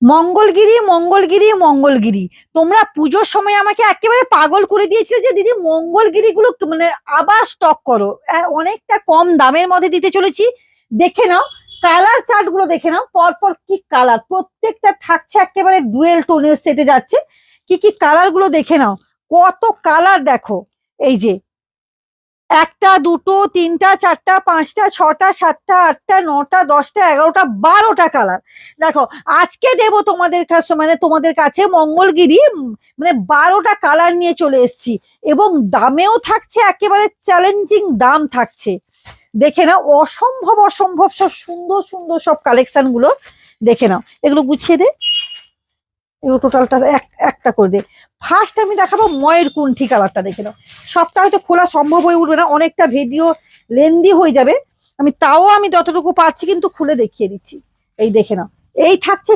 মঙ্গলগিরি মঙ্গলগিরি মঙ্গলগিরি, তোমরা পুজোর সময় আমাকে একেবারে পাগল করে দিয়েছিলে যে দিদি মঙ্গলগিরি গুলো মানে আবার স্টক করো, অনেকটা কম দামের মধ্যে দিতে চলেছি। দেখে নাও কালার চার্ট গুলো, দেখে নাও পরপর কি কালার, প্রত্যেকটা থাকছে একেবারে ডুয়েল টোনের সেটে যাচ্ছে। কি কি কালার গুলো দেখে নাও, কত কালার দেখো। এই যে একটা, দুটো, তিনটা, চারটা, পাঁচটা, ছটা, সাতটা, আটটা, নটা, দশটা, 11টা, 12টা কালার। দেখো আজকে দেবো তোমাদের কাছে, মানে তোমাদের কাছে মঙ্গলগিরি মানে 12টা কালার নিয়ে চলে এসেছি, এবং দামেও থাকছে একেবারে চ্যালেঞ্জিং দাম থাকছে। দেখে নাও অসম্ভব অসম্ভব সব সুন্দর সুন্দর সব কালেকশন গুলো দেখে নাও। এগুলো গুছিয়ে দে, এগুলো টোটালটা একটা করে দে। ফার্স্ট আমি দেখাবো ময়ূরকুণ্ঠী কালারটা, দেখে নাও। সবটা হয়তো খোলা সম্ভব হয়ে উঠবে না, অনেকটা ভিডিও লেন্দি হয়ে যাবে, আমি যতটুকু পারছি কিন্তু খুলে দেখিয়ে দিচ্ছি। এই দেখে নাও, এই থাকছে